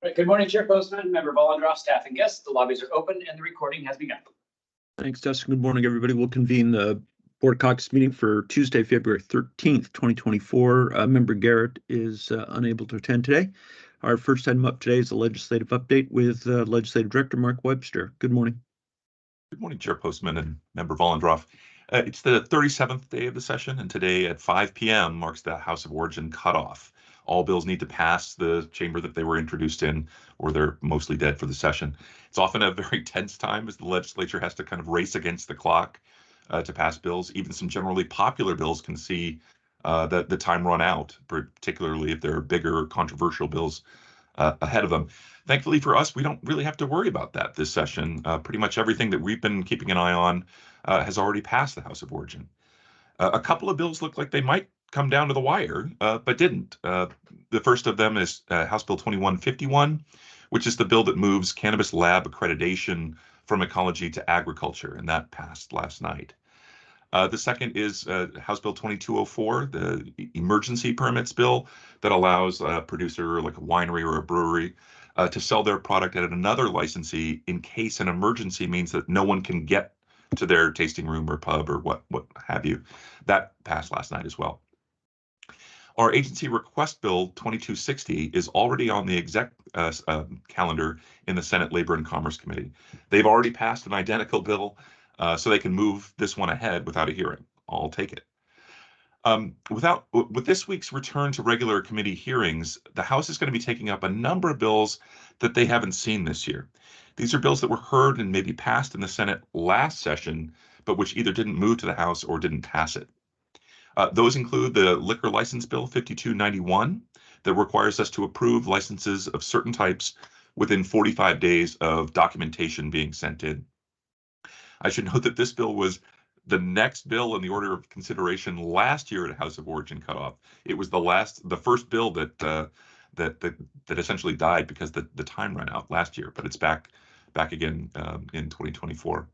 Right, good morning, Chair Postman, Member Vollendroff, staff and guests. The lobbies are open and the recording has begun. Thanks, Dustin. Good morning, everybody. We'll convene the Board Caucus meeting for Tuesday, February 13th, 2024. Member Garrett is unable to attend today. Our first item up today is the legislative update with Legislative Director Mark Webster. Good morning. Good morning, Chair Postman and Member Vollendroff. It's the 37th day of the session, and today at 5 p.m. marks the House of Origin cutoff. All bills need to pass the chamber that they were introduced in, or they're mostly dead for the session. It's often a very tense time as the legislature has to kind of race against the clock to pass bills. Even some generally popular bills can see the time run out, particularly if there are bigger controversial bills ahead of them. Thankfully for us, we don't really have to worry about that this session. Pretty much everything that we've been keeping an eye on has already passed the House of Origin. A couple of bills look like they might come down to the wire, but didn't. The first of them is House Bill 2151, which is the bill that moves cannabis lab accreditation from ecology to agriculture, and that passed last night. The second is House Bill 2204, the emergency permits bill that allows a producer like a winery or a brewery to sell their product at another licensee in case an emergency means that no one can get to their tasting room or pub or what have you. That passed last night as well. Our agency request bill 2260 is already on the exec calendar in the Senate Labor and Commerce Committee. They've already passed an identical bill, so they can move this one ahead without a hearing. I'll take it. With this week's return to regular committee hearings, the House is going to be taking up a number of bills that they haven't seen this year. These are bills that were heard and maybe passed in the Senate last session, but which either didn't move to the House or didn't pass it. Those include the Liquor License Bill 5291 that requires us to approve licenses of certain types within 45 days of documentation being sent in. I should note that this bill was the next bill in the order of consideration last year at House of Origin cutoff. It was the first bill that essentially died because the time ran out last year, but it's back again in 2024.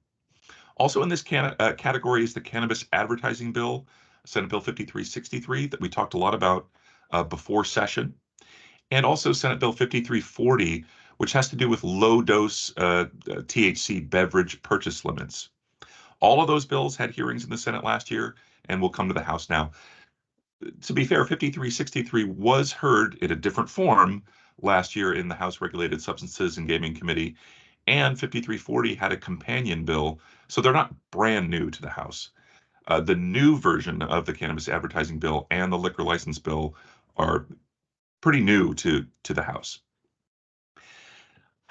Also in this category is the Cannabis Advertising Bill, Senate Bill 5363, that we talked a lot about before session, and also Senate Bill 5340, which has to do with low-dose THC beverage purchase limits. All of those bills had hearings in the Senate last year and will come to the House now. To be fair, 5363 was heard in a different form last year in the House Regulated Substances and Gaming Committee, and 5340 had a companion bill, so they're not brand new to the House. The new version of the Cannabis Advertising Bill and the Liquor License Bill are pretty new to the House.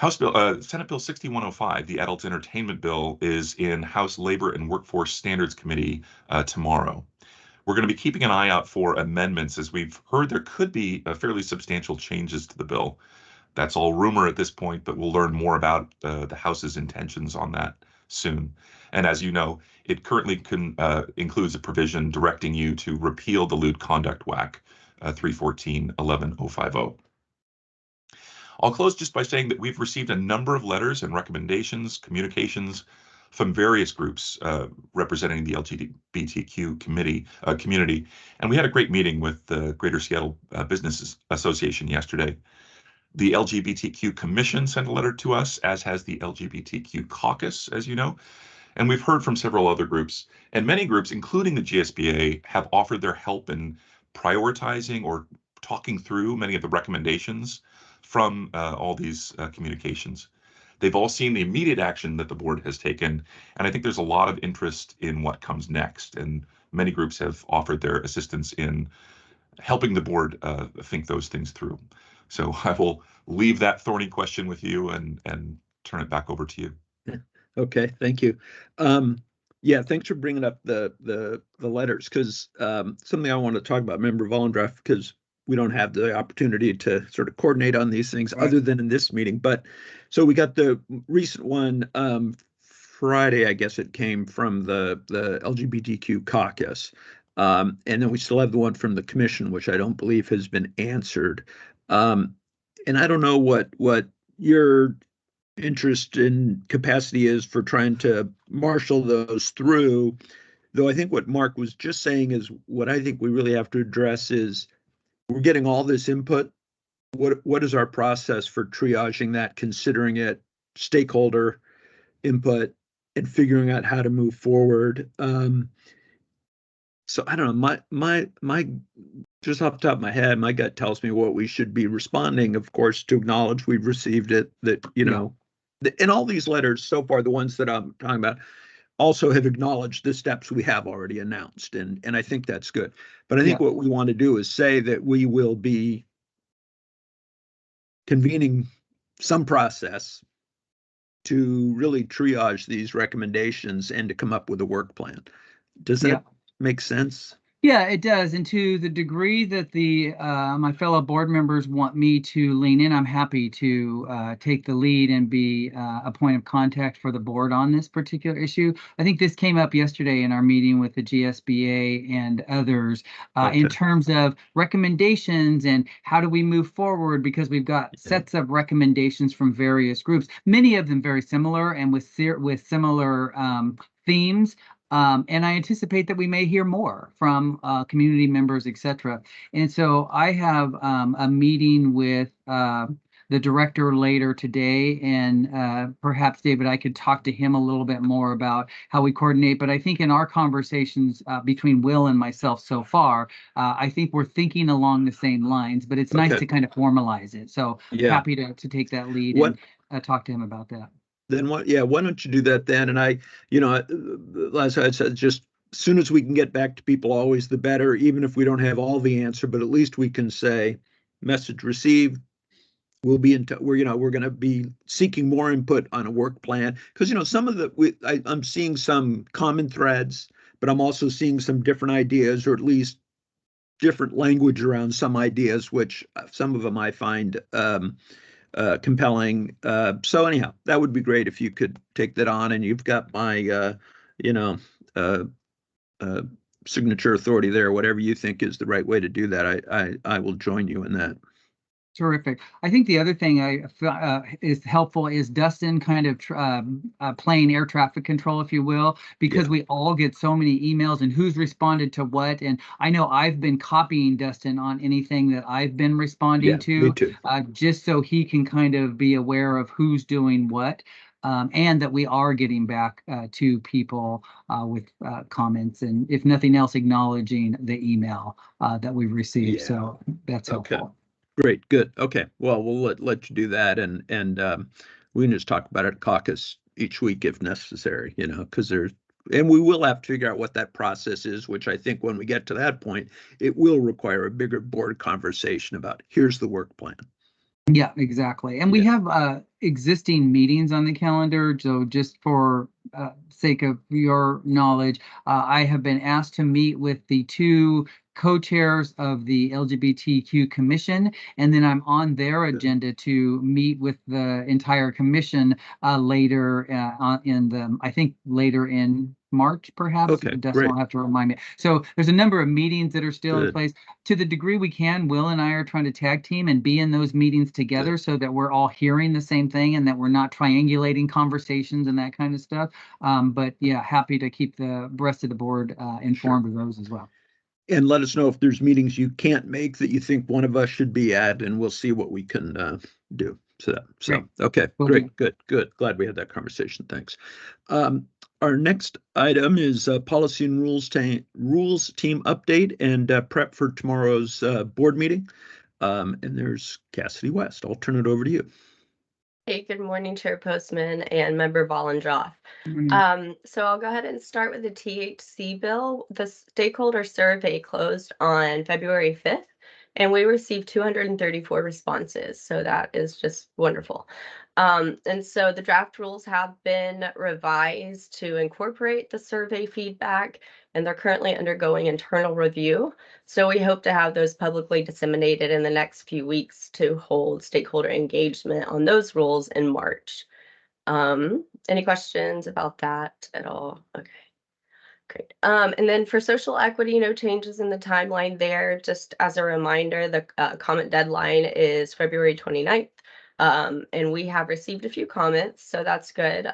Senate Bill 6105, the Adult Entertainment Bill, is in House Labor and Workforce Standards Committee tomorrow. We're going to be keeping an eye out for amendments, as we've heard there could be fairly substantial changes to the bill. That's all rumor at this point, but we'll learn more about the House's intentions on that soon. And as you know, it currently includes a provision directing you to repeal the lewd conduct WAC 314-11050. I'll close just by saying that we've received a number of letters and recommendations, communications from various groups representing the LGBTQ community, and we had a great meeting with the Greater Seattle Business Association yesterday. The LGBTQ Commission sent a letter to us, as has the LGBTQ Caucus, as you know, and we've heard from several other groups, and many groups, including the GSBA, have offered their help in prioritizing or talking through many of the recommendations from all these communications. They've all seen the immediate action that the board has taken, and I think there's a lot of interest in what comes next, and many groups have offered their assistance in helping the board think those things through. So I will leave that thorny question with you and turn it back over to you. Okay, thank you. Yeah, thanks for bringing up the letters, because something I want to talk about, Member Vollendroff, because we don't have the opportunity to sort of coordinate on these things other than in this meeting. But so we got the recent one Friday, I guess it came from the LGBTQ Caucus. And then we still have the one from the commission, which I don't believe has been answered. And I don't know what your interest in capacity is for trying to marshal those through, though I think what Mark was just saying is what I think we really have to address is we're getting all this input what is our process for triaging that, considering it stakeholder input and figuring out how to move forward? So I don't know, my just off the top of my head, my gut tells me what we should be responding, of course, to acknowledge we've received it, that, you know, in all these letters so far, the ones that I'm talking about also have acknowledged the steps we have already announced. And I think that's good. But I think what we want to do is say that we will be convening some process to really triage these recommendations and to come up with a work plan. Does that make sense? Yeah, it does. And to the degree that the my fellow board members want me to lean in, I'm happy to take the lead and be a point of contact for the board on this particular issue. I think this came up yesterday in our meeting with the GSBA and others in terms of recommendations and how do we move forward, because we've got sets of recommendations from various groups, many of them very similar and with similar themes. And I anticipate that we may hear more from community members, et cetera. And so I have a meeting with the director later today, and perhaps, David, I could talk to him a little bit more about how we coordinate. But I think in our conversations between Will and myself so far, I think we're thinking along the same lines, but it's nice to kind of formalize it. So happy to take that lead and talk to him about that. Then what? Yeah, why don't you do that then? And I, you know, last I said, just as soon as we can get back to people, always the better. Even if we don't have all the answer, but at least we can say, message received. We'll be in. We're going to be seeking more input on a work plan, because some of I'm seeing some common threads, but I'm also seeing some different ideas, or at least different language around some ideas, which some of them I find compelling. So anyhow, that would be great if you could take that on, and you've got my, signature authority there. Whatever you think is the right way to do that, I will join you in that. Terrific. I think the other thing is helpful is Dustin kind of playing air traffic control, if you will, because we all get so many emails and who's responded to what. And I know I've been copying Dustin on anything that I've been responding to, me too. Just so he can kind of be aware of who's doing what. And that we are getting back to people with comments, and if nothing else, acknowledging the email that we've received. So that's helpful. Great, good. Okay, well, we'll let you do that, and we can just talk about it at caucus each week if necessary, because and we will have to figure out what that process is, which I think when we get to that point, it will require a bigger board conversation about here's the work plan. Yeah, exactly. And we have existing meetings on the calendar. So just for sake of your knowledge, I have been asked to meet with the two co-chairs of the LGBTQ Commission, and then I'm on their agenda to meet with the entire commission later I think later in March, perhaps. Dustin will have to remind me. So there's a number of meetings that are still in place. To the degree we can, Will and I are trying to tag team and be in those meetings together so that we're all hearing the same thing and that we're not triangulating conversations and that kind of stuff. But yeah, happy to keep the rest of the board informed of those as well. And let us know if there's meetings you can't make that you think one of us should be at, and we'll see what we can do. So okay, great, good. Glad we had that conversation. Thanks. Our next item is policy and rules team update and prep for tomorrow's board meeting. And there's Cassidy West. I'll turn it over to you. Hey, good morning, Chair Postman and Member Volendroff. So I'll go ahead and start with the THC bill. The stakeholder survey closed on February 5th, and we received 234 responses. So that is just wonderful. And so the draft rules have been revised to incorporate the survey feedback, and they're currently undergoing internal review. So we hope to have those publicly disseminated in the next few weeks to hold stakeholder engagement on those rules in March. Any questions about that at all? Okay, great. And then for social equity, no changes in the timeline there. Just as a reminder, the comment deadline is February 29th. And we have received a few comments, so that's good.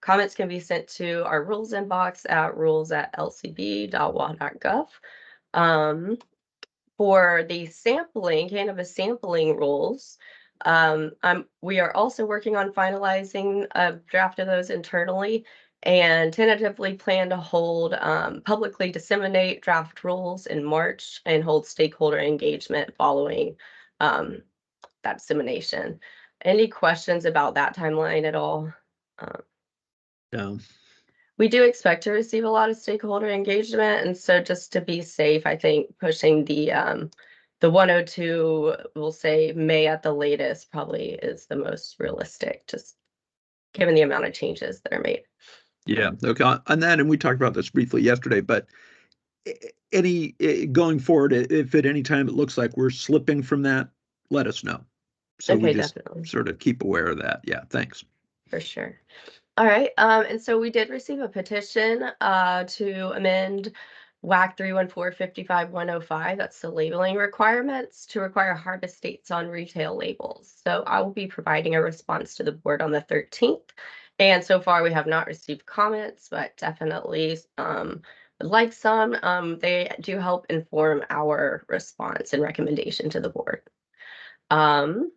Comments can be sent to our rules inbox at rules@lcb.wa.gov. For the sampling, cannabis sampling rules, we are also working on finalizing a draft of those internally and tentatively plan to hold publicly disseminate draft rules in March and hold stakeholder engagement following that dissemination. Any questions about that timeline at all? No. We do expect to receive a lot of stakeholder engagement, and so just to be safe, I think pushing the 102, we'll say May at the latest, probably is the most realistic, just given the amount of changes that are made. Yeah. Okay. On that, and we talked about this briefly yesterday, but any going forward, if at any time it looks like we're slipping from that, let us know. So we Okay, just definitely. sort of keep aware of that. Yeah. Thanks. For sure. All right, and so we did receive a petition to amend WAC 314-55-105. That's the labeling requirements to require harvest dates on retail labels. So I will be providing a response to the board on the 13th. And so far we have not received comments, but definitely would like some. They do help inform our response and recommendation to the board. And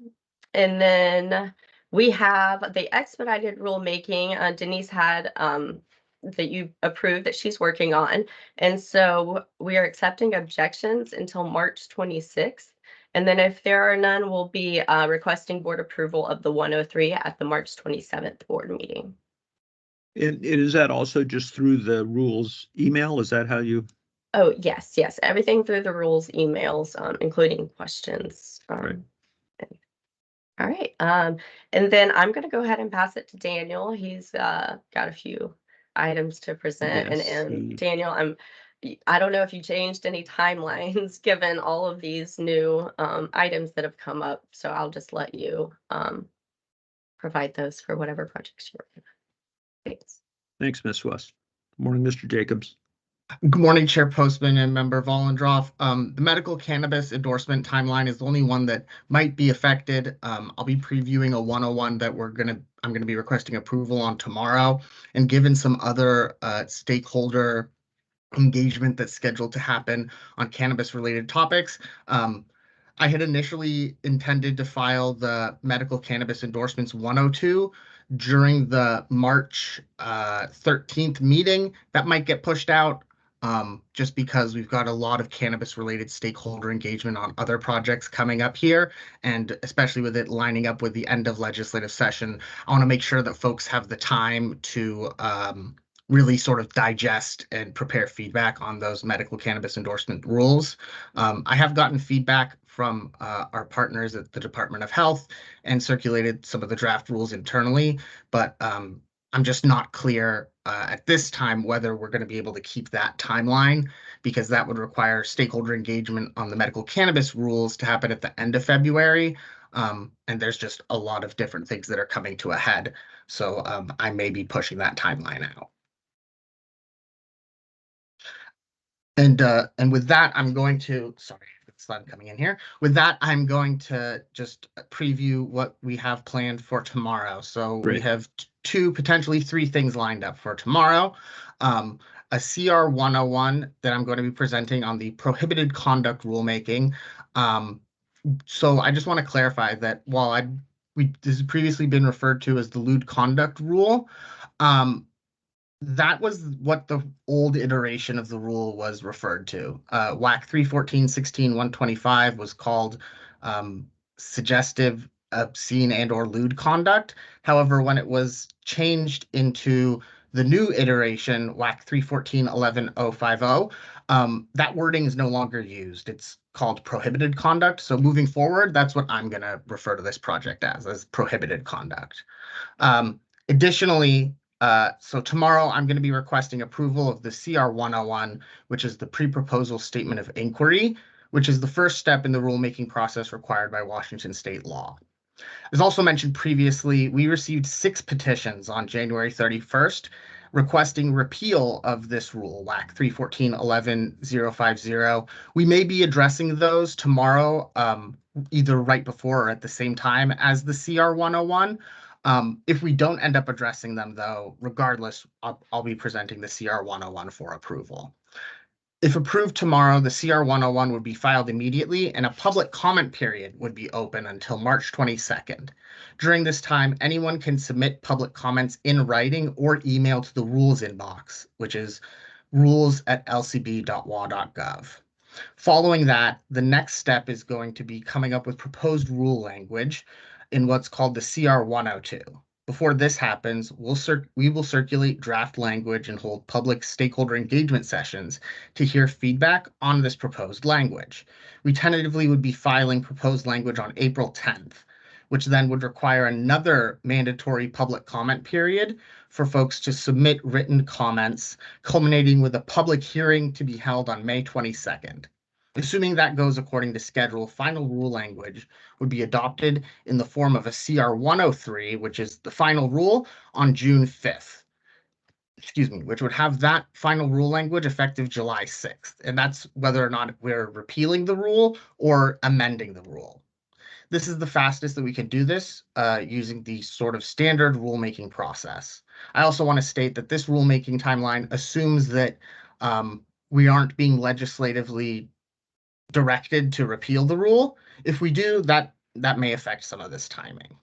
then we have the expedited rulemaking. Denise had that you approved that she's working on. And so we are accepting objections until March 26th. And then if there are none, we'll be requesting board approval of the 103 at the March 27th board meeting. And is that also just through the rules email? Is that how you? Oh, yes, yes. Everything through the rules emails, including questions. Right. All right. And then I'm going to go ahead and pass it to Daniel. He's got a few items to present. Yes, And Daniel, I don't know if you changed any timelines given all of these new items that have come up. So I'll just let you provide those for whatever projects you're working on. Thanks. Thanks, Ms. West. Morning, Mr. Jacobs. Good morning, Chair Postman and Member Vollendroff. The medical cannabis endorsement timeline is the only one that might be affected. I'll be previewing a 101 that I'm gonna be requesting approval on tomorrow. And given some other stakeholder engagement that's scheduled to happen on cannabis-related topics, I had initially intended to file the medical cannabis endorsements 102 during the March 13th meeting. That might get pushed out. Just because we've got a lot of cannabis-related stakeholder engagement on other projects coming up here, and especially with it lining up with the end of legislative session, I want to make sure that folks have the time to really sort of digest and prepare feedback on those medical cannabis endorsement rules. I have gotten feedback from our partners at the Department of Health and circulated some of the draft rules internally, but I'm just not clear at this time whether we're going to be able to keep that timeline, because that would require stakeholder engagement on the medical cannabis rules to happen at the end of February. And there's just a lot of different things that are coming to a head. So I may be pushing that timeline out. And with that, I'm going to, sorry, the sun coming in here. With that, I'm going to just preview what we have planned for tomorrow. So Great. We have two, potentially three things lined up for tomorrow. A CR 101 that I'm going to be presenting on the prohibited conduct rulemaking. So I just want to clarify that while this has previously been referred to as the lewd conduct rule, that was what the old iteration of the rule was referred to. WAC 314-16-125 was called suggestive, obscene, and/or lewd conduct. However, when it was changed into the new iteration, WAC 314-11-050, that wording is no longer used. It's called prohibited conduct. So moving forward, that's what I'm going to refer to this project as prohibited conduct. Additionally, so tomorrow I'm going to be requesting approval of the CR 101, which is the pre-proposal statement of inquiry, which is the first step in the rulemaking process required by Washington state law. As also mentioned previously, we received 6 petitions on January 31st requesting repeal of this rule, WAC 314-11-050. We may be addressing those tomorrow, either right before or at the same time as the CR 101. If we don't end up addressing them, though, regardless, I'll be presenting the CR 101 for approval. If approved tomorrow, the CR 101 would be filed immediately and a public comment period would be open until March 22nd. During this time, anyone can submit public comments in writing or email to the rules inbox, which is rules@lcb.wa.gov. Following that, the next step is going to be coming up with proposed rule language in what's called the CR 102. Before this happens, we will circulate draft language and hold public stakeholder engagement sessions to hear feedback on this proposed language. We tentatively would be filing proposed language on April 10th, which then would require another mandatory public comment period for folks to submit written comments, culminating with a public hearing to be held on May 22nd. Assuming that goes according to schedule, final rule language would be adopted in the form of a CR 103, which is the final rule, on June 5th. Excuse me, which would have that final rule language effective July 6th. And that's whether or not we're repealing the rule or amending the rule. This is the fastest that we can do this using the sort of standard rulemaking process. I also want to state that this rulemaking timeline assumes that we aren't being legislatively directed to repeal the rule. If we do, that may affect some of this timing.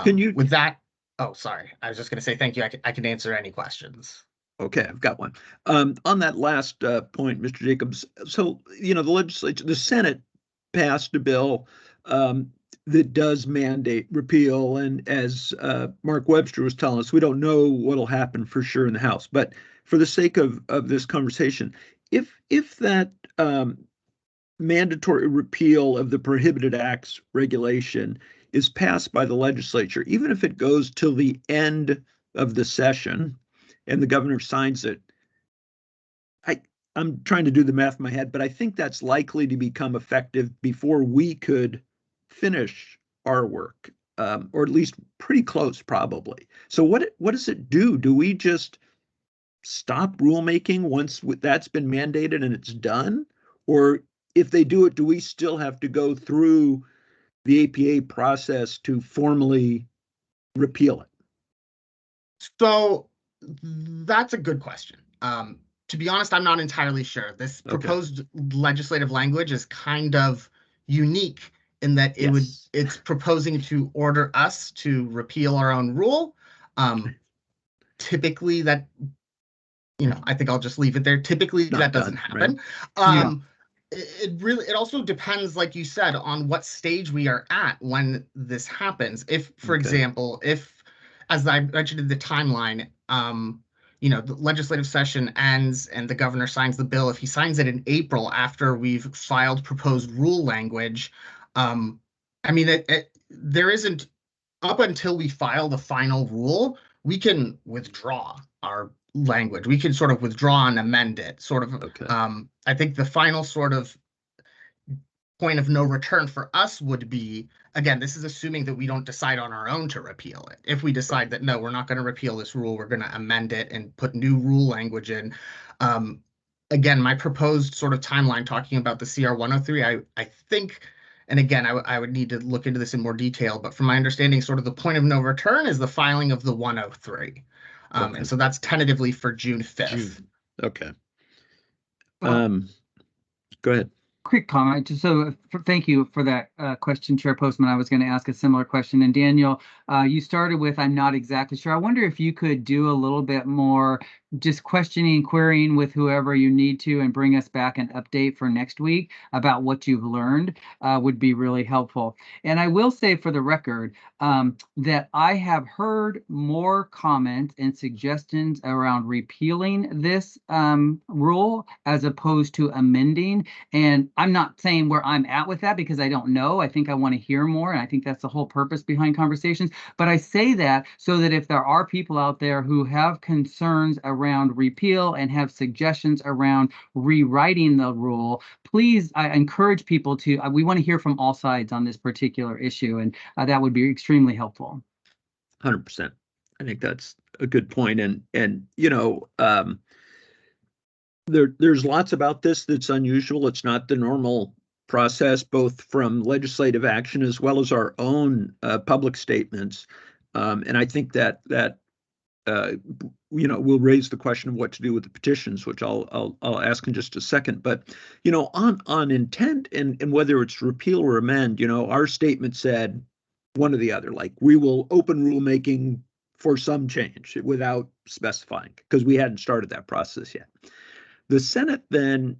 Can you- with that? Oh, sorry. I was just going to say thank you. I can answer any questions. Okay, I've got one. On that last point, Mr. Jacobs, so, the legislature, the Senate passed a bill that does mandate repeal. And as Mark Webster was telling us, we don't know what'll happen for sure in the House. But for the sake of this conversation, if that mandatory repeal of the prohibited acts regulation is passed by the legislature, even if it goes till the end of the session and the governor signs it, I'm trying to do the math in my head, but I think that's likely to become effective before we could finish our work, or at least pretty close, probably. So what does it do? Do we just stop rulemaking once that's been mandated and it's done? Or if they do it, do we still have to go through the APA process to formally repeal it? So that's a good question. To be honest, I'm not entirely sure. This proposed legislative language is kind of unique in that it's proposing to order us to repeal our own rule. Typically that, I think I'll just leave it there. Typically that doesn't happen. Right? It also depends, like you said, on what stage we are at when this happens. If, for example, as I mentioned in the timeline, the legislative session ends and the governor signs the bill. If he signs it in April after we've filed proposed rule language, there isn't, up until we file the final rule, we can withdraw our language. We can sort of withdraw and amend it. I think the final sort of point of no return for us would be, again, this is assuming that we don't decide on our own to repeal it. If we decide that, no, we're not going to repeal this rule, we're going to amend it and put new rule language in. Again, my proposed sort of timeline talking about the CR 103, I think, and again, I would need to look into this in more detail, but from my understanding, sort of the point of no return is the filing of the 103. And so that's tentatively for June 5th. Okay. Go ahead. Quick comment. So thank you for that question, Chair Postman. I was going to ask a similar question. And Daniel, you started with, I'm not exactly sure. I wonder if you could do a little bit more just questioning, querying with whoever you need to and bring us back an update for next week about what you've learned would be really helpful. And I will say for the record that I have heard more comments and suggestions around repealing this rule as opposed to amending. And I'm not saying where I'm at with that because I don't know. I think I want to hear more. And I think that's the whole purpose behind conversations. But I say that so that if there are people out there who have concerns around repeal and have suggestions around rewriting the rule, please, I encourage people to, we want to hear from all sides on this particular issue. And that would be extremely helpful. 100%. I think that's a good point. And there's lots about this that's unusual. It's not the normal process, both from legislative action as well as our own public statements. And I think that we'll raise the question of what to do with the petitions, which I'll ask in just a second. But, on intent and whether it's repeal or amend, our statement said one or the other, like we will open rulemaking for some change without specifying, because we hadn't started that process yet. The Senate then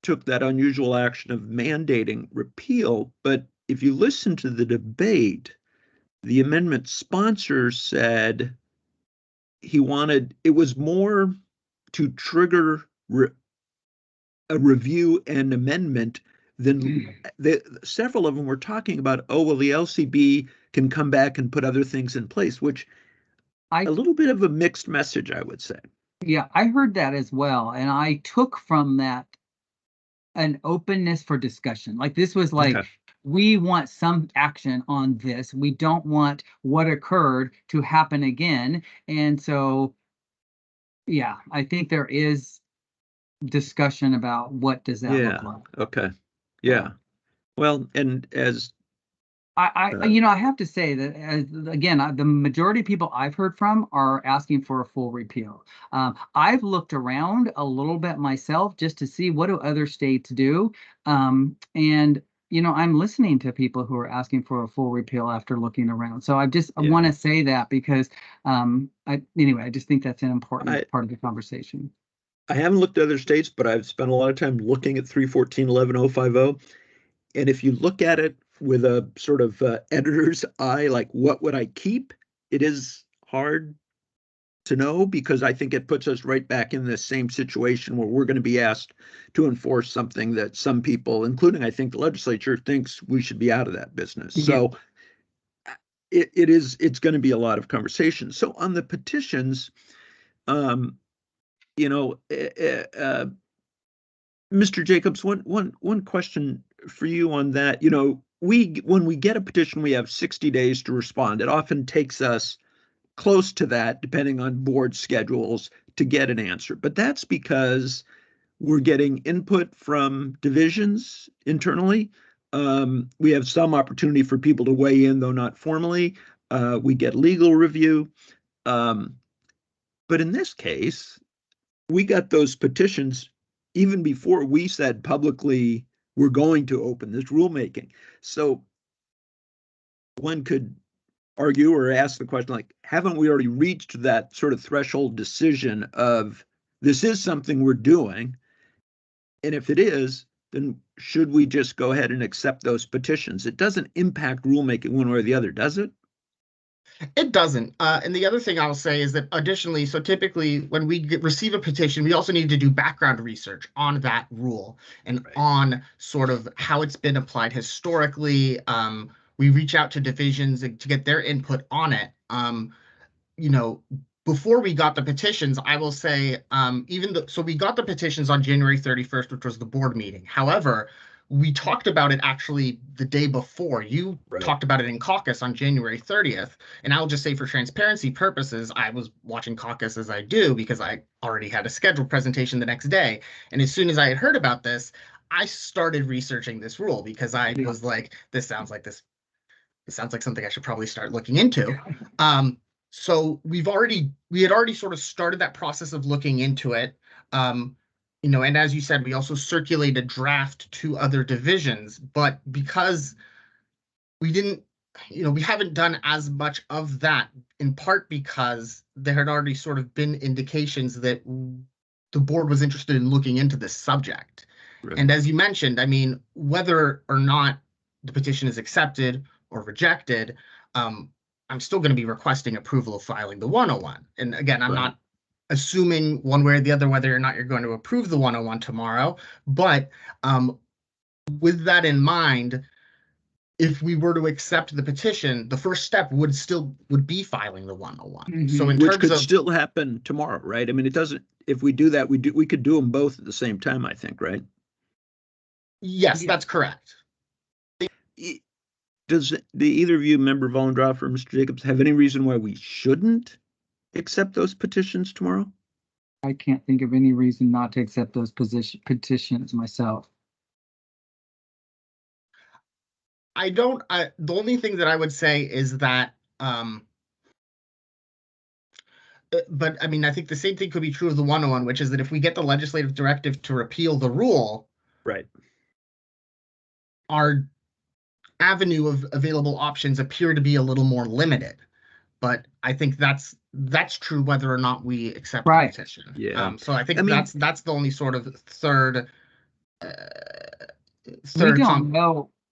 took that unusual action of mandating repeal. But if you listen to the debate, the amendment sponsor said it was more to trigger a review and amendment than several of them were talking about, the LCB can come back and put other things in place, which a little bit of a mixed message, I would say. Yeah, I heard that as well. And I took from that an openness for discussion. Like this was like, okay, we want some action on this. We don't want what occurred to happen again. And so, yeah, I think there is discussion about what does that look like. Okay. Yeah. Well, and as I have to say that, again, the majority of people I've heard from are asking for a full repeal. I've looked around a little bit myself just to see what do other states do. And, I'm listening to people who are asking for a full repeal after looking around. So I want to say that because, I just think that's an important part of the conversation. I haven't looked at other states, but I've spent a lot of time looking at 314.11.050. And if you look at it with a sort of editor's eye, like what would I keep? It is hard to know, because I think it puts us right back in the same situation where we're going to be asked to enforce something that some people, including I think the legislature, thinks we should be out of that business. Yeah. So it's going to be a lot of conversation. So on the petitions, Mr. Jacobs, one question for you on that. When we get a petition, we have 60 days to respond. It often takes us close to that, depending on board schedules, to get an answer. But that's because we're getting input from divisions internally. We have some opportunity for people to weigh in, though not formally. We get legal review. But in this case, we got those petitions even before we said publicly we're going to open this rulemaking. So one could argue or ask the question, like, haven't we already reached that sort of threshold decision of this is something we're doing? And if it is, then should we just go ahead and accept those petitions? It doesn't impact rulemaking one way or the other, does it? It doesn't. And the other thing I'll say is that additionally, so typically when we receive a petition, we also need to do background research on that rule and on sort of how it's been applied historically. We reach out to divisions to get their input on it. Before we got the petitions, I will say, so we got the petitions on January 31st, which was the board meeting. However, we talked about it actually the day before. You talked about it in Caucus on January 30th. And I'll just say, for transparency purposes, I was watching Caucus as I do because I already had a scheduled presentation the next day. And as soon as I had heard about this, I started researching this rule because I was like, this sounds like something I should probably start looking into. So we had already sort of started that process of looking into it. And as you said, we also circulated a draft to other divisions, but because we haven't done as much of that, in part because there had already sort of been indications that the board was interested in looking into this subject. Right. And as you mentioned, whether or not the petition is accepted or rejected, I'm still going to be requesting approval of filing the 101. And again, I'm not assuming one way or the other whether or not you're going to approve the 101 tomorrow. But with that in mind, if we were to accept the petition, the first step would be filing the 101. Mm-hmm. So which could still happen tomorrow, right? It doesn't. If we do that, we could do them both at the same time, I think, right? Yes, that's correct. Do either of you, Member Vollendorf or Mr. Jacobs, have any reason why we shouldn't accept those petitions tomorrow? I can't think of any reason not to accept those petitions myself. The only thing that I would say is that But I mean, I think the same thing could be true of the 101, which is that if we get the legislative directive to repeal the rule, Right. our avenue of available options appear to be a little more limited. But I think that's true whether or not we accept Right. the petition. Yeah. So I think I mean- that's the only sort of third.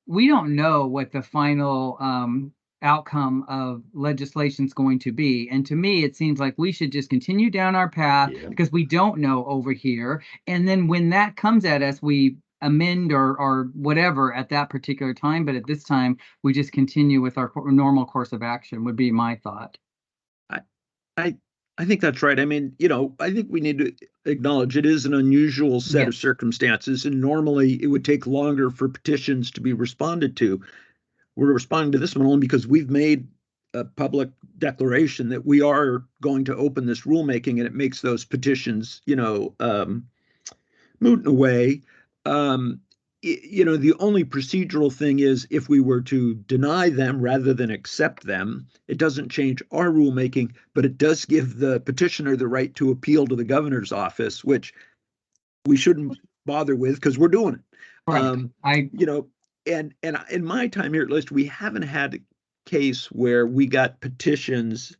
We don't know what the final outcome of legislation is going to be. And to me, it seems like we should just continue down our path Yeah. because we don't know over here. And then when that comes at us, we amend or whatever at that particular time. But at this time, we just continue with our normal course of action would be my thought. I think that's right. I mean, I think we need to acknowledge it is an unusual set of Yes. circumstances, and normally it would take longer for petitions to be responded to. We're responding to this one only because we've made a public declaration that we are going to open this rulemaking, and it makes those petitions, moot in a way. The only procedural thing is if we were to deny them rather than accept them, it doesn't change our rulemaking, but it does give the petitioner the right to appeal to the governor's office, which we shouldn't bother with because we're doing it. Right. And in my time here, at least, we haven't had a case where we got petitions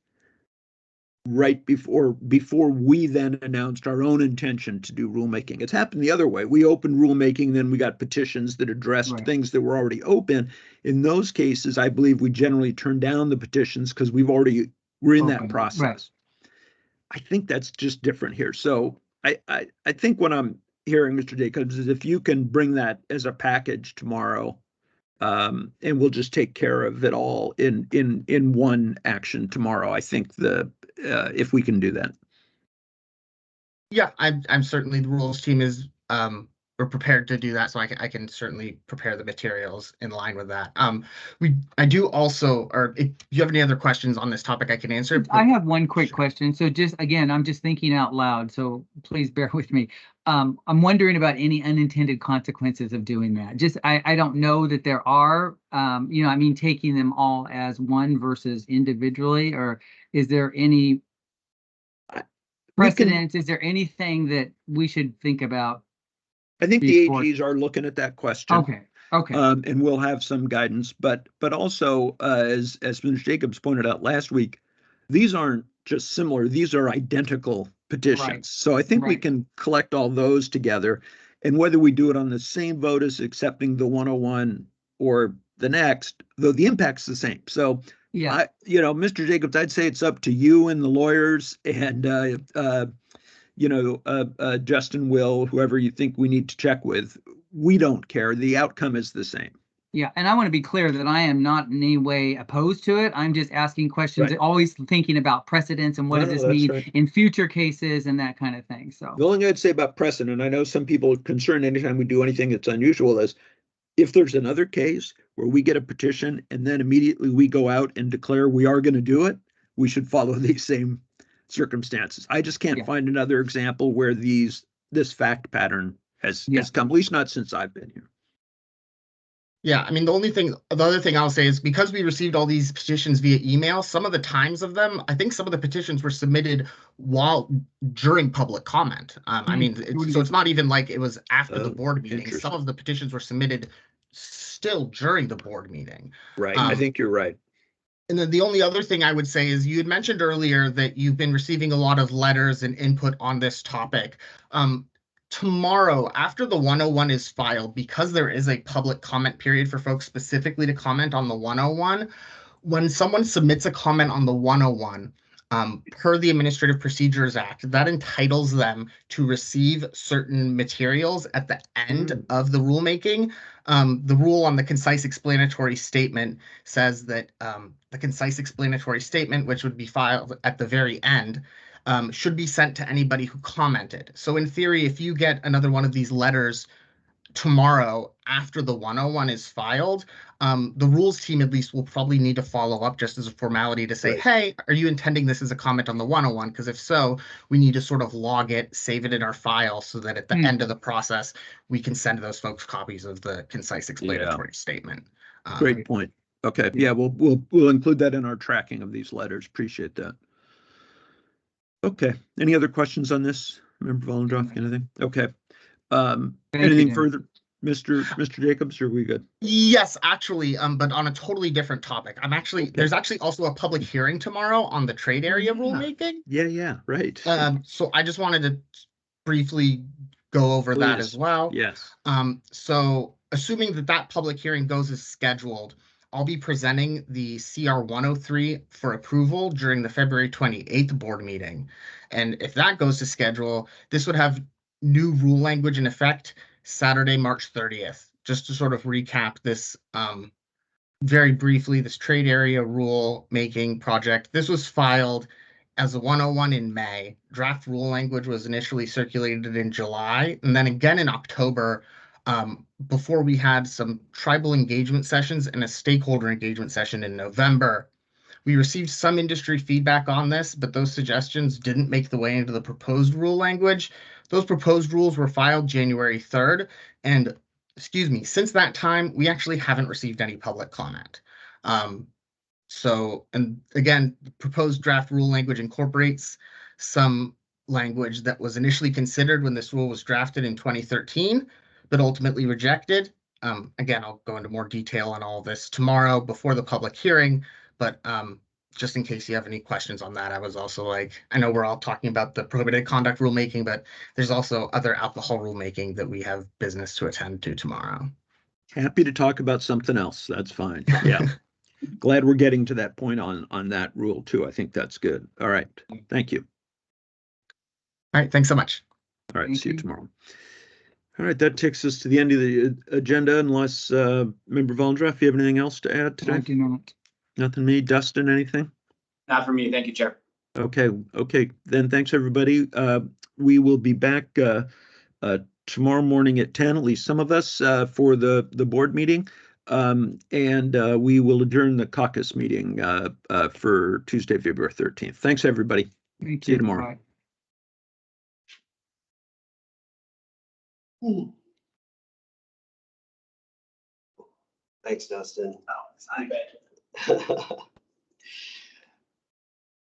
right before we then announced our own intention to do rulemaking. It's happened the other way. We opened rulemaking, then we got petitions that addressed Right. things that were already open. In those cases, I believe we generally turn down the petitions because we're in that Open, process. right. I think that's just different here. So I think what I'm hearing, Mr. Jacobs, is if you can bring that as a package tomorrow, and we'll just take care of it all in one action tomorrow. I think if we can do that. Yeah, I'm certainly, the rules team is we're prepared to do that, so I can certainly prepare the materials in line with that. I do also, or if you have any other questions on this topic, I can answer. I have one quick question. So just again, I'm just thinking out loud, so please bear with me. I'm wondering about any unintended consequences of doing that. Just I don't know that there are, taking them all as one versus individually, or is there any precedent? Is there anything that we should think about? I think the AGs are looking at that question. Okay. And we'll have some guidance, but also as Mr. Jacobs pointed out last week, these aren't just similar; these are identical petitions. Right. So I think we can collect all those together, and whether we do it on the same vote as accepting the 101 or the next, though the impact's the same. So yeah, Mr. Jacobs, I'd say it's up to you and the lawyers and Justin, Will, whoever you think we need to check with. We don't care. The outcome is the same. Yeah, and I want to be clear that I am not in any way opposed to it. I'm just asking questions, Right. Always thinking about precedents and what does this mean right. in future cases and that kind of thing. So The only thing I'd say about precedent, I know some people are concerned anytime we do anything that's unusual, is if there's another case where we get a petition and then immediately we go out and declare we are going to do it, we should follow these same circumstances. I just can't find another example where this fact pattern has come, at least not since I've been here. Yeah, I mean, the other thing I'll say is because we received all these petitions via email, some of the times of them, I think some of the petitions were submitted during public comment. I mean, so it's not even like it was after the board meeting. Some of the petitions were submitted still during the board meeting. Right, I think you're right. And then the only other thing I would say is you had mentioned earlier that you've been receiving a lot of letters and input on this topic. Tomorrow, after the 101 is filed, because there is a public comment period for folks specifically to comment on the 101, when someone submits a comment on the 101, per the Administrative Procedures Act, that entitles them to receive certain materials at the end of the rulemaking. The rule on the concise explanatory statement says that the concise explanatory statement, which would be filed at the very end, should be sent to anybody who commented. So in theory, if you get another one of these letters tomorrow after the 101 is filed, the rules team at least will probably need to follow up just as a formality to say, right. Hey, are you intending this as a comment on the 101? Because if so, we need to sort of log it, save it in our file so that at the end of the process, we can send those folks copies of the concise explanatory statement. Great point. Okay. Yeah, we'll include that in our tracking of these letters. Appreciate that. Okay. Any other questions on this? Member Volendroff, anything? Okay. Thank you, Anything Dan. further? Mr. Jacobs, are we good? Yes, actually, but on a totally different topic. Okay. There's actually also a public hearing tomorrow on the trade area Yeah. rulemaking. Yeah, right. So I just wanted to briefly go over that as Please. well. Yes. So assuming that public hearing goes as scheduled, I'll be presenting the CR 103 for approval during the February 28th board meeting. And if that goes to schedule, this would have new rule language in effect Saturday, March 30th. Just to sort of recap this very briefly, this trade area rule making project. This was filed as a 101 in May. Draft rule language was initially circulated in July and then again in October, before we had some tribal engagement sessions and a stakeholder engagement session in November. We received some industry feedback on this, but those suggestions didn't make the way into the proposed rule language. Those proposed rules were filed January 3rd, and since that time, we actually haven't received any public comment. And again, the proposed draft rule language incorporates some language that was initially considered when this rule was drafted in 2013, but ultimately rejected. Again, I'll go into more detail on all this tomorrow before the public hearing, but just in case you have any questions on that, I was also like, I know we're all talking about the prohibited conduct rulemaking, but there's also other alcohol rulemaking that we have business to attend to tomorrow. Happy to talk about something else. That's fine. Yeah. Glad we're getting to that point on that rule too. I think that's good. All right. Thank you. All right. Thanks so much. All right. Thank See you you. tomorrow. All right. That takes us to the end of the agenda, unless Member Volendroff, you have anything else to add today? I do not. Nothing me. Dustin, anything? Not for me. Thank you, Chair. Okay. Then thanks, everybody. We will be back tomorrow morning at 10, at least some of us, for the board meeting. And we will adjourn the caucus meeting for Tuesday, February 13th. Thanks, everybody. Thank See you you. tomorrow. Bye. Thanks, Dustin. Oh, it's not bad.